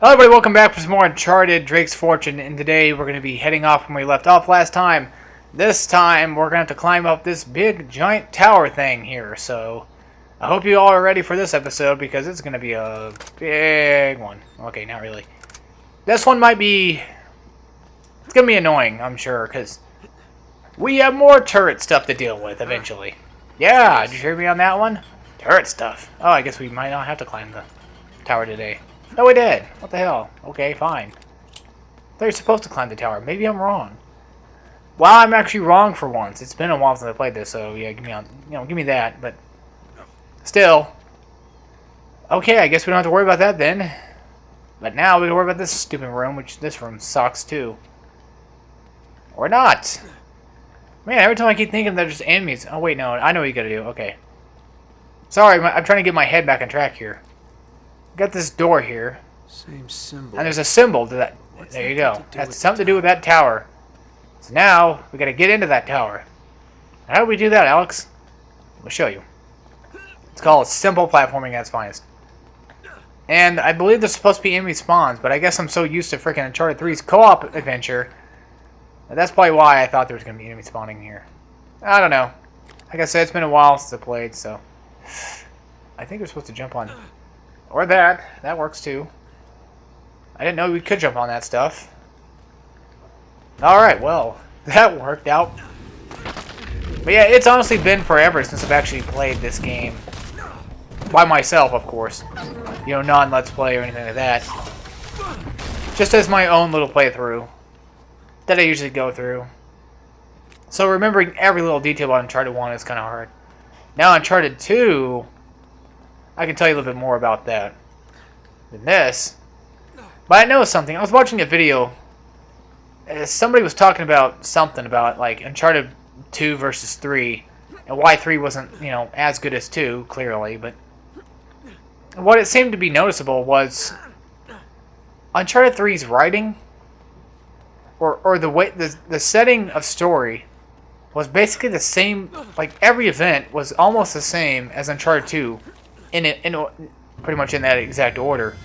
Hello everybody, welcome back for some more Uncharted Drake's Fortune, and today we're going to be heading off from where we left off last time. This time we're going to have to climb up this big giant tower thing here, so I hope you all are ready for this episode because it's going to be a big one. Okay, not really. This one might be... it's going to be annoying, I'm sure, because we have more turret stuff to deal with eventually. Yeah, did you hear me on that one? Turret stuff. Oh, I guess we might not have to climb the tower today. No, we did. What the hell? Okay, fine. I thought you're supposed to climb the tower. Maybe I'm wrong. Well, I'm actually wrong for once. It's been a while since I played this, so yeah, give me that. But still, okay. I guess we don't have to worry about that then. But now we can worry about this stupid room, which this room sucks too. Or not. Man, every time I keep thinking they're just enemies. Oh wait, no, I know what you gotta do. Okay. Sorry, I'm trying to get my head back on track here. Got this door here. Same symbol. And there's a symbol to that. There you go. Has something to do with that tower. So now we got to get into that tower. How do we do that, Alex? We'll show you. It's called simple platforming at its finest. And I believe there's supposed to be enemy spawns, but I guess I'm so used to freaking Uncharted 3's co-op adventure that that's probably why I thought there was going to be enemy spawning here. I don't know. Like I said, it's been a while since I played, so I think we're supposed to jump on. Or that. That works too. I didn't know we could jump on that stuff. Alright, well, that worked out. But yeah, it's honestly been forever since I've actually played this game. By myself, of course. You know, non-Let's Play or anything like that. Just as my own little playthrough. That I usually go through. So remembering every little detail about Uncharted 1 is kind of hard. Now Uncharted 2... I can tell you a little bit more about that than this. But I know something. I was watching a video. Somebody was talking about something about like Uncharted 2 versus 3. And why 3 wasn't, you know, as good as 2, clearly. But what it seemed to be noticeable was Uncharted 3's writing or the way the setting of story was basically the same. Like every event was almost the same as Uncharted 2. In pretty much in that exact order.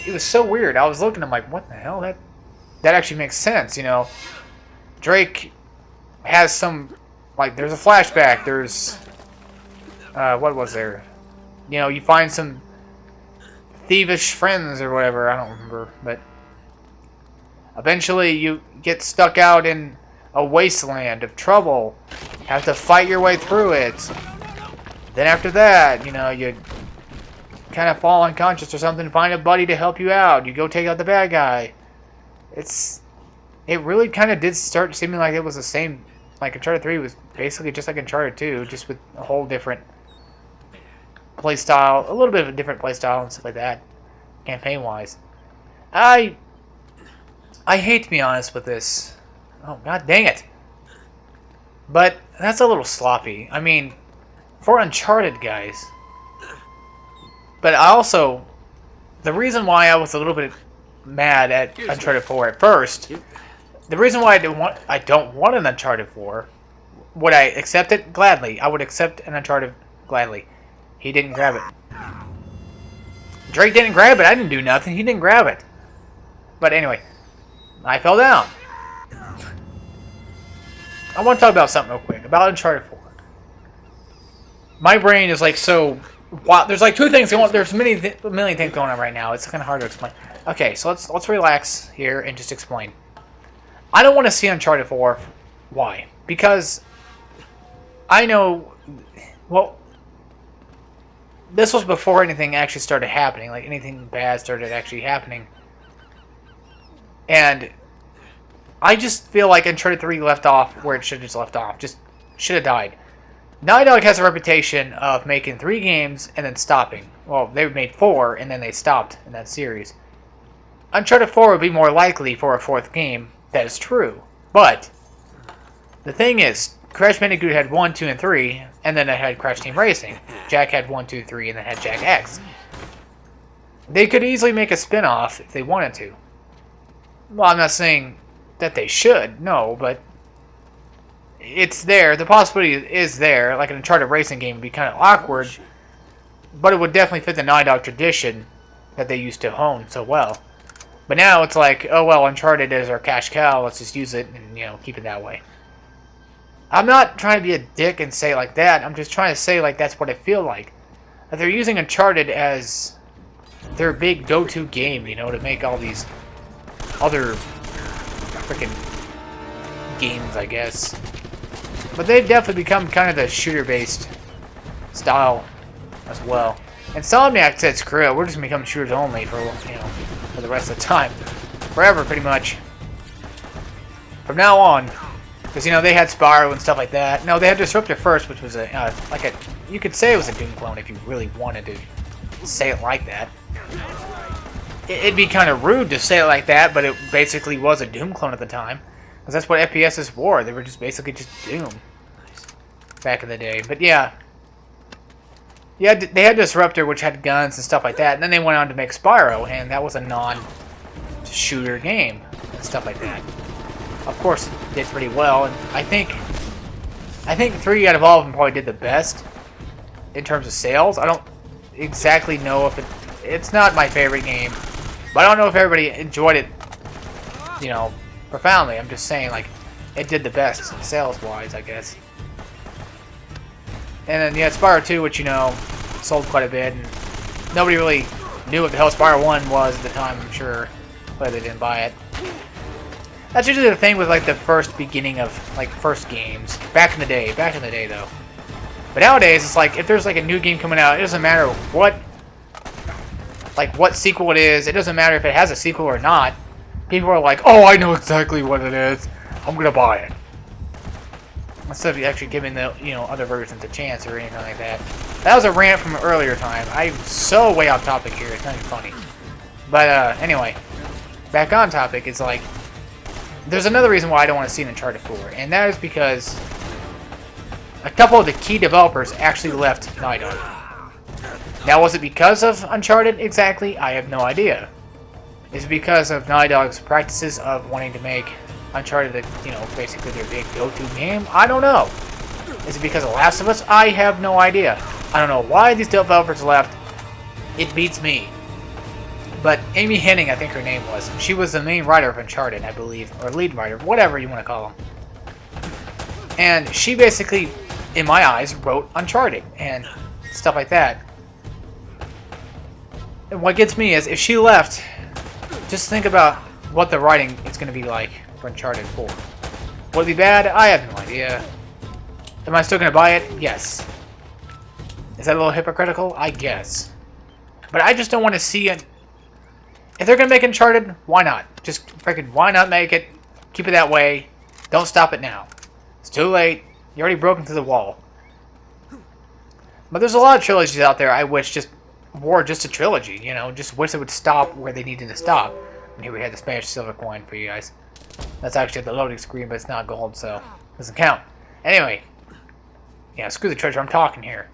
It was so weird. I was looking, I'm like, what the hell? That actually makes sense, you know. Drake has some, like, there's a flashback. There's, what was there? You know, you find some thievish friends or whatever. I don't remember, but eventually you get stuck out in a wasteland of trouble. Have to fight your way through it. Then after that, you know, you kind of fall unconscious or something, find a buddy to help you out. You go take out the bad guy. It really kind of did start seeming like it was the same, like Uncharted 3 was basically just like Uncharted 2, just with a whole different play style, a little bit of a different play style and stuff like that, campaign-wise. I hate to be honest with this. Oh, god dang it. But that's a little sloppy. I mean... for Uncharted, guys. But I also... the reason why I was a little bit mad at Uncharted 4 at first... the reason why I don't want an Uncharted 4... would I accept it? Gladly. I would accept an Uncharted gladly. He didn't grab it. Drake didn't grab it. I didn't do nothing. He didn't grab it. But anyway. I fell down. I want to talk about something real quick. About Uncharted 4. My brain is like so... wow, there's like two things going on. There's a million things going on right now. It's kind of hard to explain. Okay, so let's relax here and just explain. I don't want to see Uncharted 4. Why? Because I know... well, this was before anything actually started happening. Like anything bad started actually happening. And I just feel like Uncharted 3 left off where it should have just left off. Just should have died. Naughty Dog has a reputation of making 3 games and then stopping. Well, they made 4 and then they stopped in that series. Uncharted 4 would be more likely for a 4th game. That is true. But the thing is, Crash Bandicoot had 1, 2, and 3, and then it had Crash Team Racing. Jak had 1, 2, 3, and then had Jak X. They could easily make a spin-off if they wanted to. Well, I'm not saying that they should, no, but it's there. The possibility is there. Like an Uncharted racing game would be kind of awkward, but it would definitely fit the Naughty Dog tradition that they used to hone so well. But now it's like, oh well, Uncharted is our cash cow, let's just use it and, you know, keep it that way. I'm not trying to be a dick and say it like that, I'm just trying to say like that's what I feel like. That they're using Uncharted as their big go-to game, you know, to make all these other freaking games, I guess. But they've definitely become kind of the shooter-based style as well. And Insomniac said, screw it, we're just going to become shooters only for, you know, for the rest of the time. Forever, pretty much. From now on. Because, you know, they had Spyro and stuff like that. No, they had Disruptor first, which was like a, you could say it was a Doom clone if you really wanted to say it like that. It'd be kind of rude to say it like that, but it basically was a Doom clone at the time. Because that's what FPSs were. They were just basically just Doom. Back in the day. But yeah. Yeah, they had Disruptor, which had guns and stuff like that. And then they went on to make Spyro, and that was a non-shooter game and stuff like that. Of course, it did pretty well, and I think 3 out of all of them probably did the best in terms of sales. I don't exactly know if it's not my favorite game, but I don't know if everybody enjoyed it, you know, profoundly. I'm just saying, like, it did the best sales-wise, I guess. And then you had Spyro 2, which, you know, sold quite a bit, and nobody really knew what the hell Spyro 1 was at the time, I'm sure, but they didn't buy it. That's usually the thing with, like, the first beginning of, like, first games. Back in the day, though. But nowadays, it's like, if there's, like, a new game coming out, it doesn't matter what sequel it is. It doesn't matter if it has a sequel or not. People are like, oh, I know exactly what it is. I'm gonna buy it. Instead of actually giving the, you know, other versions a chance or anything like that. That was a rant from an earlier time. I'm so way off topic here, it's not even funny. But, anyway. Back on topic, it's like, there's another reason why I don't want to see an Uncharted 4, and that is because a couple of the key developers actually left Naughty Dog. Now, was it because of Uncharted exactly? I have no idea. Is it because of Naughty Dog's practices of wanting to make Uncharted, you know, basically their big go-to game? I don't know. Is it because of Last of Us? I have no idea. I don't know why these developers left. It beats me. But Amy Hennig, I think her name was. She was the main writer of Uncharted, I believe. Or lead writer, whatever you want to call them. And she basically, in my eyes, wrote Uncharted and stuff like that. And what gets me is, if she left, just think about what the writing is going to be like for Uncharted 4. Would it be bad? I have no idea. Am I still going to buy it? Yes. Is that a little hypocritical? I guess. But I just don't want to see it. If they're going to make Uncharted, why not? Just freaking, why not make it? Keep it that way. Don't stop it now. It's too late. You already broken through the wall. But there's a lot of trilogies out there I wish just were just a trilogy, you know? Just wish they would stop where they needed to stop. And here we had the Spanish silver coin for you guys. That's actually the loading screen, but it's not gold, so it doesn't count. Anyway. Yeah, screw the treasure. I'm talking here.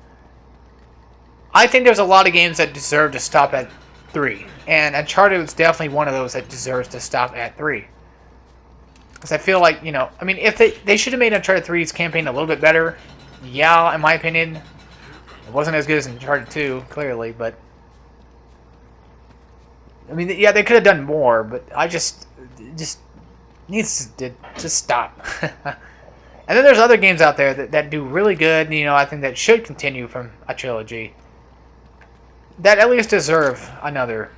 I think there's a lot of games that deserve to stop at 3. And Uncharted is definitely one of those that deserves to stop at 3. Because I feel like, you know, I mean, if they should have made Uncharted 3's campaign a little bit better. Yeah, in my opinion. It wasn't as good as Uncharted 2, clearly, but... I mean, yeah, they could have done more, but I just needs to just stop. And then there's other games out there that do really good, and, you know, I think that should continue from a trilogy. That at least deserve another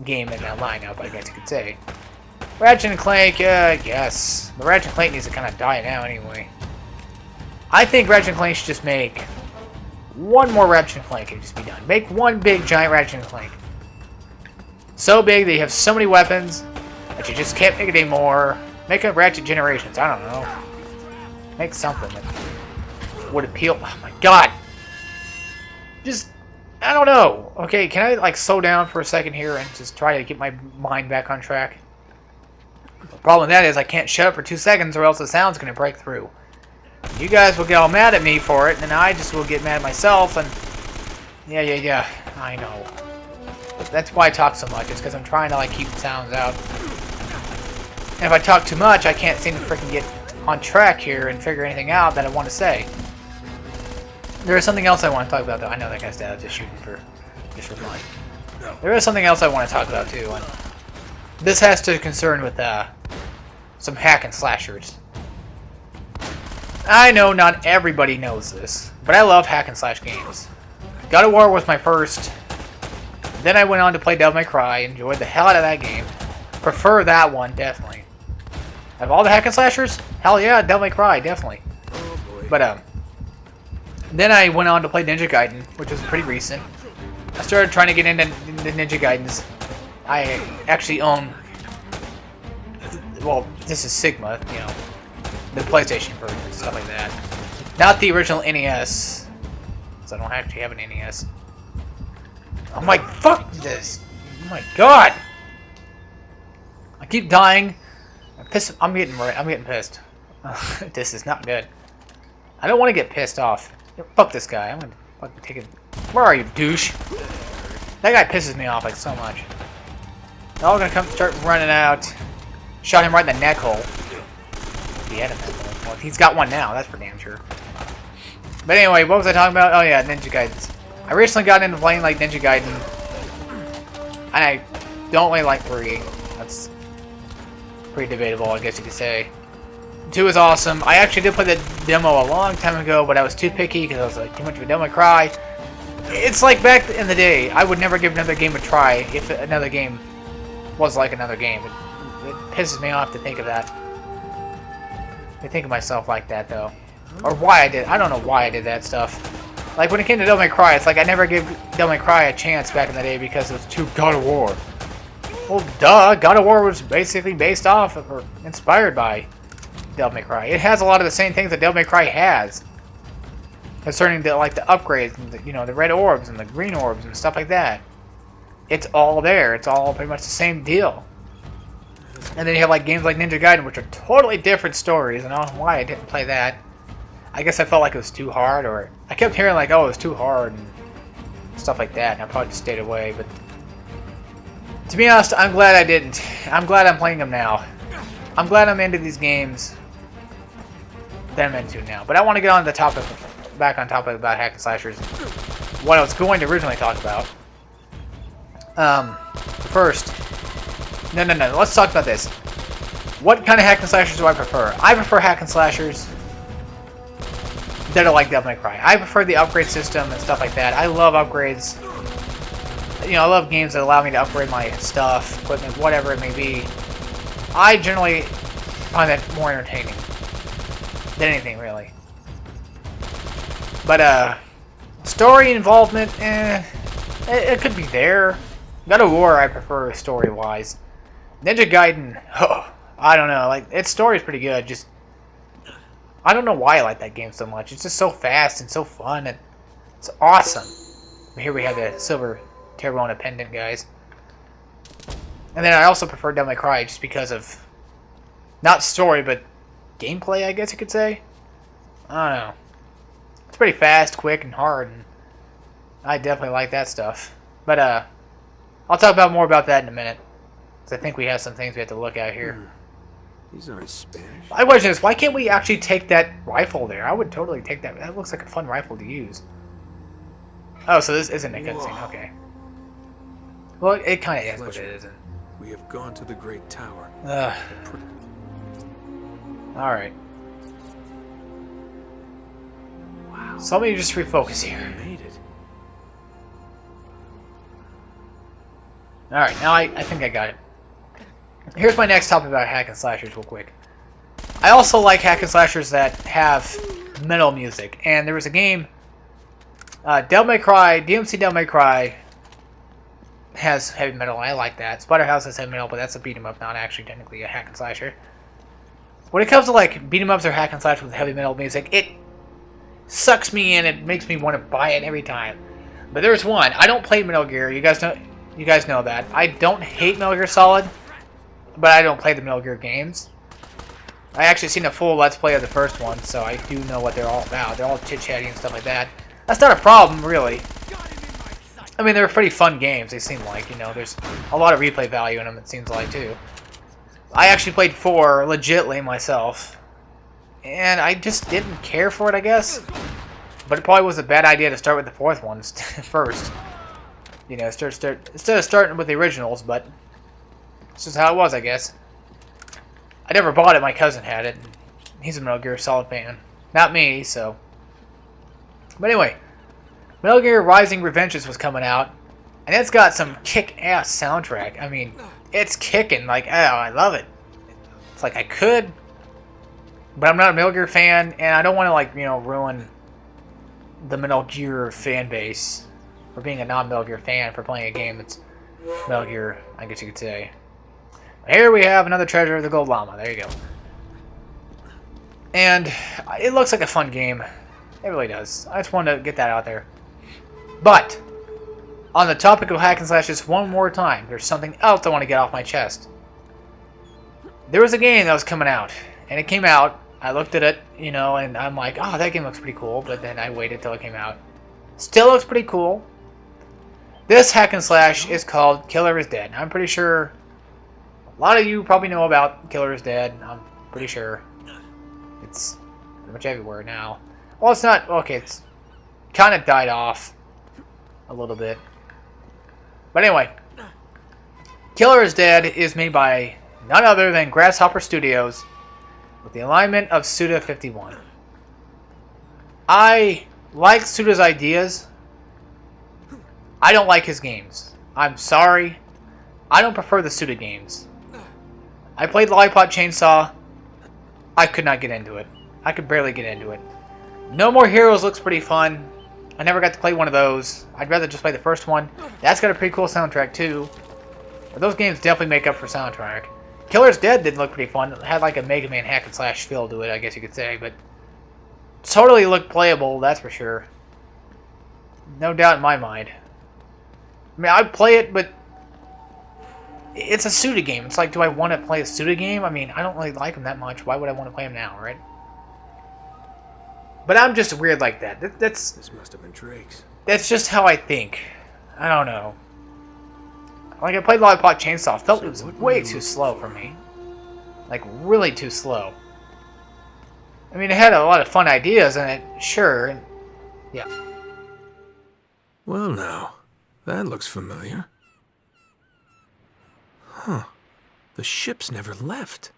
game in that lineup, I guess you could say. Ratchet & Clank, I guess. But Ratchet & Clank needs to kind of die now anyway. I think Ratchet & Clank should just make one more Ratchet & Clank and just be done. Make one big giant Ratchet & Clank. So big that you have so many weapons that you just can't make it anymore. Make a Ratchet Generations, I don't know. Make something that would appeal. Oh my god! Just, I don't know. Okay, can I like slow down for a second here and just try to get my mind back on track? The problem with that is I can't shut up for 2 seconds or else the sound's going to break through. You guys will get all mad at me for it, and I just will get mad at myself, and... Yeah, I know. But that's why I talk so much, it's because I'm trying to like keep the sounds out. And if I talk too much, I can't seem to freaking get on track here and figure anything out that I want to say. There is something else I want to talk about, though. I know that guy's dead. I was just shooting for fun. there is something else I want to talk about too, and this has to concern with some hack and slashers. I know not everybody knows this, but I love hack and slash games. God of War was my first. Then I went on to play Devil May Cry. Enjoyed the hell out of that game. Prefer that one, definitely. Of all the hack and slashers, hell yeah, Devil May Cry, definitely. But then I went on to play Ninja Gaiden, which was pretty recent. I started trying to get into Ninja Gaidens. I actually own, well, this is Sigma, you know, the PlayStation version, stuff like that. Not the original NES, because I don't actually have an NES. Oh my, fuck this! Oh my god! I keep dying. I'm getting pissed. This is not good. I don't want to get pissed off. Fuck this guy. I'm gonna fucking take it. Where are you, douche? That guy pisses me off like so much. They're all gonna come start running out. Shot him right in the neck hole. He had a neck hole. Well, he's got one now. That's for damn sure. But anyway, what was I talking about? Oh yeah, Ninja Gaiden. I recently got into playing like Ninja Gaiden, and I don't really like 3. That's pretty debatable, I guess you could say. 2 is awesome. I actually did play the demo a long time ago, but I was too picky because I was like too much of a Devil May Cry. It's like back in the day, I would never give another game a try if another game was like another game. It pisses me off to think of that. I think of myself like that though, or why I did. I don't know why I did that stuff. Like when it came to Devil May Cry, it's like I never gave Devil May Cry a chance back in the day because it was too God of War. Well, duh, God of War was basically based off of, or inspired by Devil May Cry. It has a lot of the same things that Devil May Cry has. Concerning the, like, the upgrades, and the, you know, the red orbs and the green orbs and stuff like that. It's all there. It's all pretty much the same deal. And then you have like games like Ninja Gaiden, which are totally different stories, and I don't know why I didn't play that. I guess I felt like it was too hard, or I kept hearing like, oh, it was too hard and stuff like that, and I probably just stayed away. But to be honest, I'm glad I didn't. I'm glad I'm playing them now. I'm glad I'm into these games that I'm into now. But I want to get on the topic, back on topic about hack and slashers. What I was going to originally talk about. First, no. Let's talk about this. What kind of hack and slashers do I prefer? I prefer hack and slashers that are like Devil May Cry. I prefer the upgrade system and stuff like that. I love upgrades. You know, I love games that allow me to upgrade my stuff, equipment, whatever it may be. I generally find that more entertaining than anything, really. But, story involvement, it could be there. God of War, I prefer story-wise. Ninja Gaiden, oh, I don't know. Like, its story is pretty good. Just, I don't know why I like that game so much. It's just so fast and so fun, and it's awesome. Here we have the silver Terrona pendant, guys. And then I also prefer Devil May Cry just because of, not story, but gameplay, I guess you could say. I don't know. It's pretty fast, quick, and hard, and I definitely like that stuff. But, I'll talk about more about that in a minute, because I think we have some things we have to look at here. These aren't Spanish. My question is, why can't we actually take that rifle there? I would totally take that. That looks like a fun rifle to use. Oh, so this isn't a cutscene. Okay. Well, it kind of is what it isn't. We have gone to the Great Tower. Alright. Wow. So let me just refocus here. We made it. Alright, now I think I got it. Here's my next topic about hack and slashers real quick. I also like hack and slashers that have metal music. And there was a game, Devil May Cry, DMC Devil May Cry has heavy metal. I like that. Splatterhouse has heavy metal, but that's a beat 'em up, not actually technically a hack and slasher. When it comes to like beat 'em ups or hack and slash with heavy metal music, it sucks me in. It makes me want to buy it every time. But there's one. I don't play Metal Gear. You guys know that. I don't hate Metal Gear Solid, but I don't play the Metal Gear games. I actually seen a full Let's Play of the first one, so I do know what they're all about. They're all chit-chatty and stuff like that. That's not a problem, really. I mean, they're pretty fun games, they seem like. You know, there's a lot of replay value in them, it seems like, too. I actually played 4 legitly myself, and I just didn't care for it, I guess. But it probably was a bad idea to start with the 4th one first. You know, instead of starting with the originals, but it's just how it was, I guess. I never bought it. My cousin had it. He's a Metal Gear Solid fan. Not me, so. But anyway, Metal Gear Rising: Revengeance was coming out, and it's got some kick-ass soundtrack. I mean, it's kicking. Like, oh, I love it. It's like I could, but I'm not a Metal Gear fan, and I don't want to, like, you know, ruin the Metal Gear fan base for being a non-Metal Gear fan for playing a game that's Metal Gear, I guess you could say. Here we have another treasure of the Gold Llama. There you go. And it looks like a fun game. It really does. I just wanted to get that out there. But, on the topic of hack and slash, just one more time, there's something else I want to get off my chest. There was a game that was coming out, and it came out. I looked at it, you know, and I'm like, oh, that game looks pretty cool. But then I waited till it came out. Still looks pretty cool. This hack and slash is called Killer is Dead. I'm pretty sure a lot of you probably know about Killer is Dead. I'm pretty sure it's pretty much everywhere now. Well, it's not. Okay, it's kind of died off a little bit. But anyway, Killer is Dead is made by none other than Grasshopper Studios with the alignment of Suda51. I like Suda's ideas. I don't like his games. I'm sorry. I don't prefer the Suda games. I played Lollipop Chainsaw. I could not get into it. I could barely get into it. No More Heroes looks pretty fun. I never got to play one of those. I'd rather just play the first one. That's got a pretty cool soundtrack too. But those games definitely make up for soundtrack. Killer's Dead did look pretty fun. It had like a Mega Man hack and slash feel to it, I guess you could say. But totally looked playable, that's for sure. No doubt in my mind. I mean, I'd play it, but it's a Suda game. It's like, do I want to play a Suda game? I mean, I don't really like him that much. Why would I want to play him now, right? But I'm just weird like that. This must have been Drake's. That's just how I think. I don't know. Like, I played Lollipop Chainsaw. Felt it was way too slow for me. Like, really too slow. I mean, it had a lot of fun ideas in it, sure. And, yeah. Well, now, that looks familiar. Huh. The ship's never left.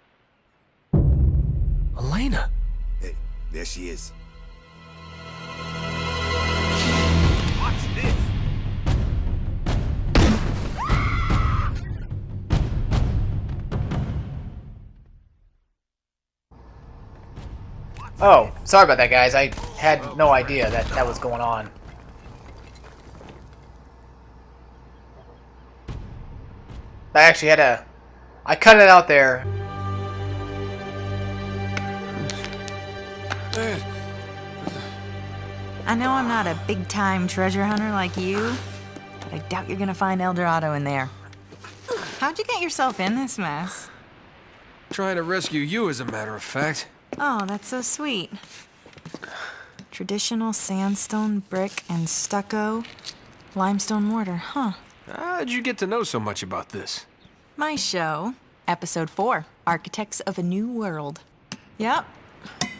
Elena. Hey, there she is. Watch this. Oh, sorry about that, guys. I had no idea that that was going on. I actually had a... I cut it out there. I know I'm not a big-time treasure hunter like you, but I doubt you're gonna find El Dorado in there. How'd you get yourself in this mess? Trying to rescue you, as a matter of fact. Oh, that's so sweet. Traditional sandstone, brick, and stucco, limestone mortar, huh? How'd you get to know so much about this? My show, Episode 4, Architects of a New World. Yep,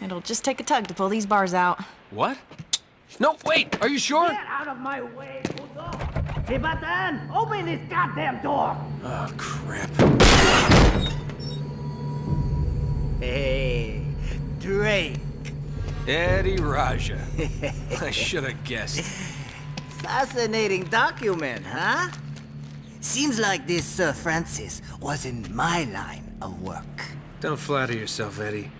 it'll just take a tug to pull these bars out. What? No, wait, are you sure? Get out of my way, Budo. Tibatan, open this goddamn door. Oh, crap. Hey, Drake. Eddie Raja. I should have guessed. Fascinating document, huh? Seems like this Sir Francis was in my line of work. Don't flatter yourself, Eddie.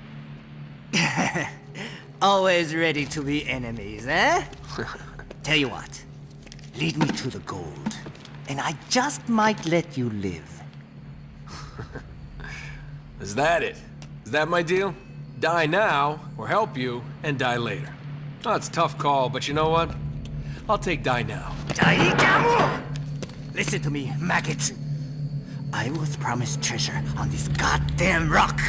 Always ready to be enemies, eh? Tell you what, lead me to the gold, and I just might let you live. Is that it? Is that my deal? Die now, or help you, and die later. Oh, it's a tough call, but you know what? I'll take die now. Daikamu! Listen to me, maggot. I was promised treasure on this goddamn rock.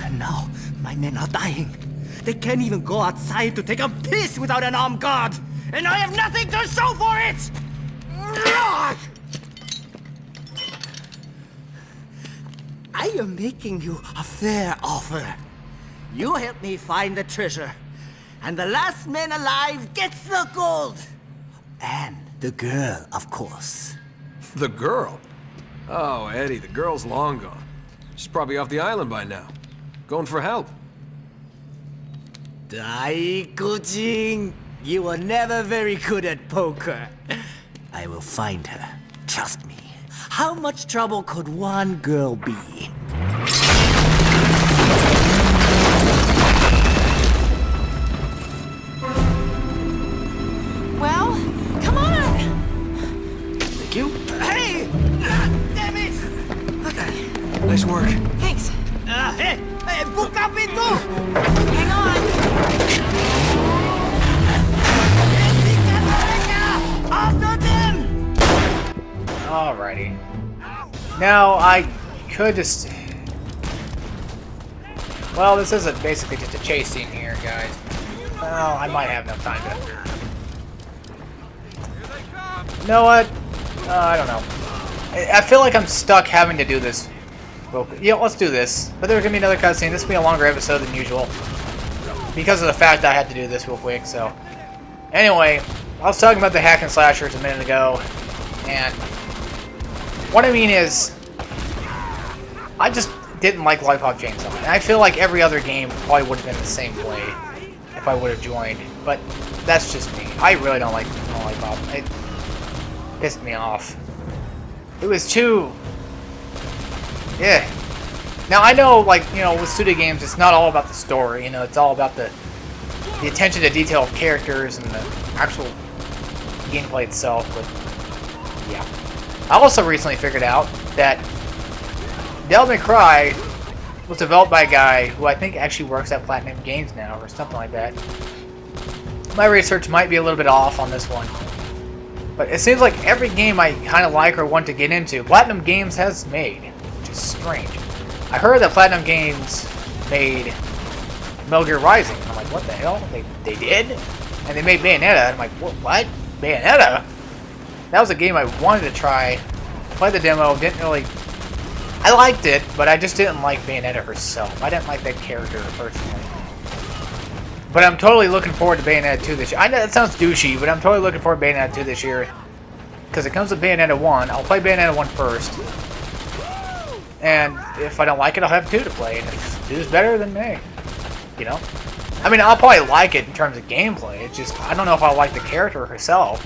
And now, my men are dying. They can't even go outside to take a piss without an armed guard. And I have nothing to show for it! I am making you a fair offer. You help me find the treasure, and the last man alive gets the gold. And The girl, of course. The girl? Oh, Eddie, the girl's long gone. She's probably off the island by now. Going for help. Daikujin, you were never very good at poker. I will find her. Trust me. How much trouble could one girl be? Well, come on! Thank you. Hey! Damn it! Okay, Nice work. thanks. Hey! Hey! Buka pintu! Hang on. Hentikan mereka! After them! Alrighty. Now, I could just... Well, this isn't basically just a chase scene here, guys. Well, I might have enough time to... You know what? I don't know. I feel like I'm stuck having to do this. Yeah, let's do this. But there's going to be another cutscene. This will be a longer episode than usual. Because of the fact I had to do this real quick, so... Anyway, I was talking about the hack and slashers a minute ago. And... what I mean is... I just didn't like Lollipop Chainsaw. And I feel like every other game probably would have been the same way if I would have joined. But that's just me. I really don't like Lollipop. It pissed me off. It was too... yeah. Now, I know, like, you know, with studio games, it's not all about the story. You know, it's all about the attention to detail of characters and the actual gameplay itself. But, yeah. I also recently figured out that Devil May Cry was developed by a guy who I think actually works at Platinum Games now, or something like that. My research might be a little bit off on this one. But it seems like every game I kind of like or want to get into, Platinum Games has made, which is strange. I heard that Platinum Games made Metal Gear Rising. I'm like, what the hell? They did? And they made Bayonetta. I'm like, what? Bayonetta? That was a game I wanted to try. Played the demo, didn't really... I liked it, but I just didn't like Bayonetta herself. I didn't like that character personally. But I'm totally looking forward to Bayonetta 2 this year. I know that sounds douchey, but I'm totally looking forward to Bayonetta 2 this year. Because it comes with Bayonetta 1. I'll play Bayonetta 1 first. And if I don't like it, I'll have 2 to play. And if 2 is better, then hey. You know? I mean, I'll probably like it in terms of gameplay. It's just, I don't know if I'll like the character herself.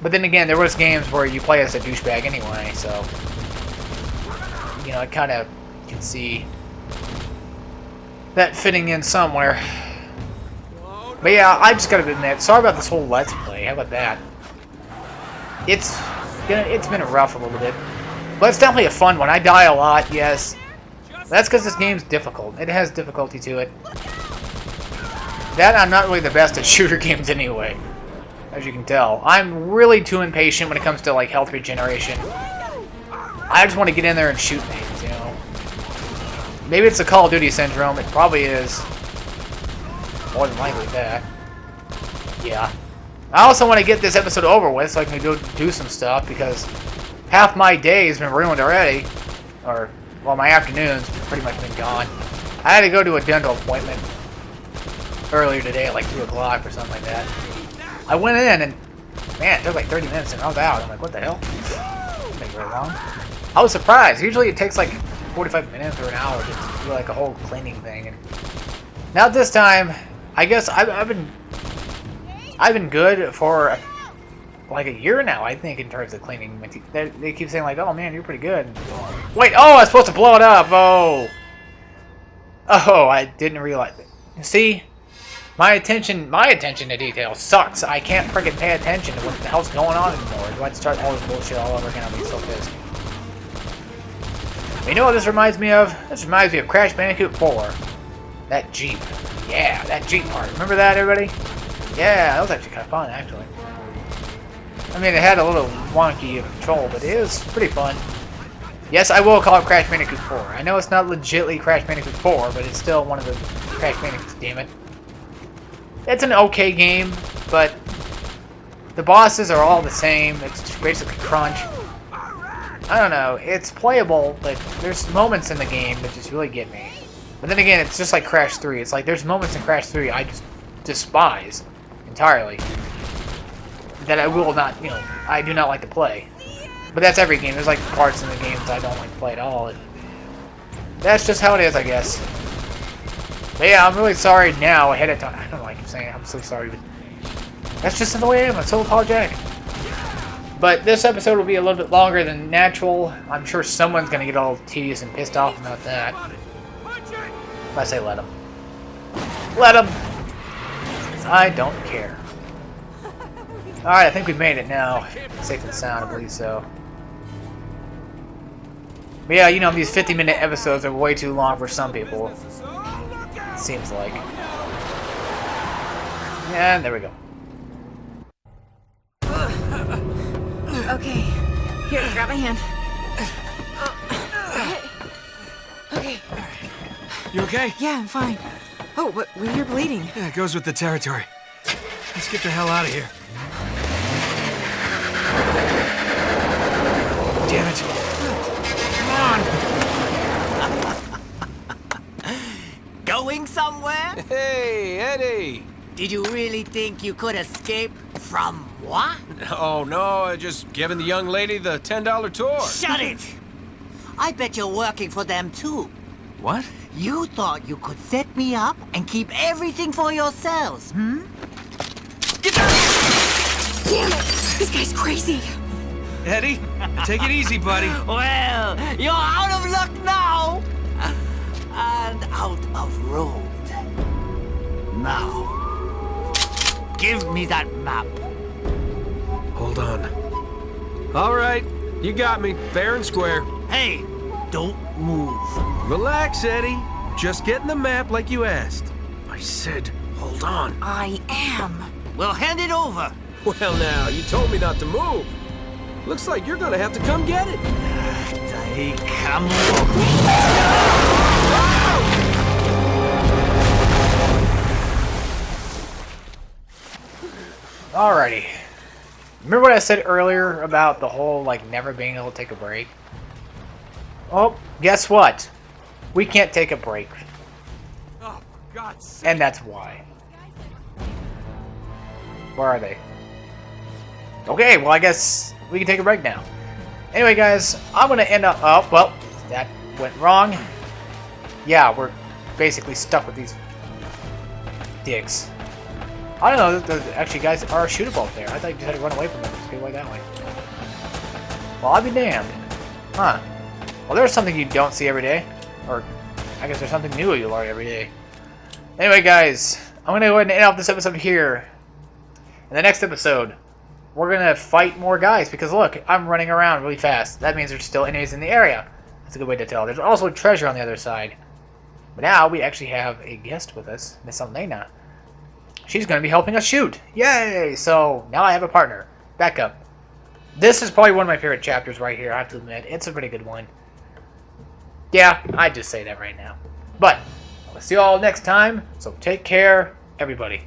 But then again, there was games where you play as a douchebag anyway, so... You know, I kind of can see that fitting in somewhere. But yeah, I just gotta admit, sorry about this whole Let's Play. How about that? It's been rough a little bit. But it's definitely a fun one. I die a lot, yes. That's because this game's difficult. It has difficulty to it. That I'm not really the best at shooter games anyway. As you can tell. I'm really too impatient when it comes to like health regeneration. I just want to get in there and shoot things, you know. Maybe it's a Call of Duty syndrome. It probably is. More than likely that. Yeah. I also want to get this episode over with so I can go do some stuff because half my day has been ruined already. Or, well, my afternoon's pretty much been gone. I had to go to a dental appointment earlier today at like 2 o'clock or something like that. I went in and, man, it took like 30 minutes and I was out. I'm like, what the hell? Didn't take very long. I was surprised. Usually it takes like 45 minutes or an hour to do like a whole cleaning thing. And now this time, I guess I've been good for like a year now, I think, in terms of cleaning. They keep saying like, oh man, you're pretty good. Wait, oh, I was supposed to blow it up. Oh, I didn't realize it. See? My attention to detail sucks. I can't freaking pay attention to what the hell's going on anymore. Do I have to start all this bullshit all over again? I'll be so pissed. But you know what this reminds me of? This reminds me of Crash Bandicoot 4. That Jeep. Yeah, that Jeep part. Remember that, everybody? Yeah, that was actually kind of fun, actually. I mean, it had a little wonky control, but it was pretty fun. Yes, I will call it Crash Bandicoot 4. I know it's not legitly Crash Bandicoot 4, but it's still one of the Crash Bandicoots, damn it. It's an okay game, but the bosses are all the same. It's basically crunch. I don't know. It's playable, but there's moments in the game that just really get me. But then again, it's just like Crash 3. It's like there's moments in Crash 3 I just despise entirely. that I will not, you know, I do not like to play. But that's every game. There's like parts in the games I don't like to play at all. That's just how it is, I guess. But yeah, I'm really sorry now ahead of time. I don't know why I keep saying it. I'm so sorry, but that's just the way I am. I'm so apologetic. But this episode will be a little bit longer than natural. I'm sure someone's going to get all tedious and pissed off about that. I say let him. Let him! I don't care. Alright, I think we've made it now. Safe and sound, I believe so. But yeah, you know, these 50-minute episodes are way too long for some people. It seems like. And there we go. Okay. Here, grab my hand. Okay. You okay? Yeah, I'm fine. Oh, but you're bleeding. Yeah, it goes with the territory. Let's get the hell out of here. Damn it. Come on. Going somewhere? Hey, Eddie. Did you really think you could escape from what? Oh, no, just giving the young lady the $10 tour. Shut it! I bet you're working for them too. What? You thought you could set me up and keep everything for yourselves, hmm? Damn it! This guy's crazy. Eddie, take it easy, buddy. Well, you're out of luck now! And out of road. Now, give me that map. Hold on. All right, you got me, fair and square. Hey, don't move. Relax, Eddie. Just getting the map like you asked. I said, hold on. I am. Well, hand it over. Well, now, you told me not to move. Looks like you're gonna have to come get it. Come Alrighty. Remember what I said earlier about the whole, like, never being able to take a break? Oh, guess what? We can't take a break. Oh, for God's sake. And that's why. Where are they? Okay, well, I guess we can take a break now. Anyway, guys, I'm going to end up... Oh, well, that went wrong. Yeah, we're basically stuck with these dicks. I don't know, actually, guys are shootable up there. I thought you just had to run away from them. Just go away that way. Well, I'll be damned. Huh. Well, there's something you don't see every day. Or, I guess there's something new you learn every day. Anyway, guys, I'm going to go ahead and end off this episode here. In the next episode, we're going to fight more guys. Because, look, I'm running around really fast. That means there's still enemies in the area. That's a good way to tell. There's also treasure on the other side. But now, we actually have a guest with us, Miss Elena. She's going to be helping us shoot. Yay! So, now I have a partner. Backup. This is probably one of my favorite chapters right here, I have to admit. It's a pretty good one. Yeah, I'd just say that right now. But, I'll see you all next time, so take care, everybody.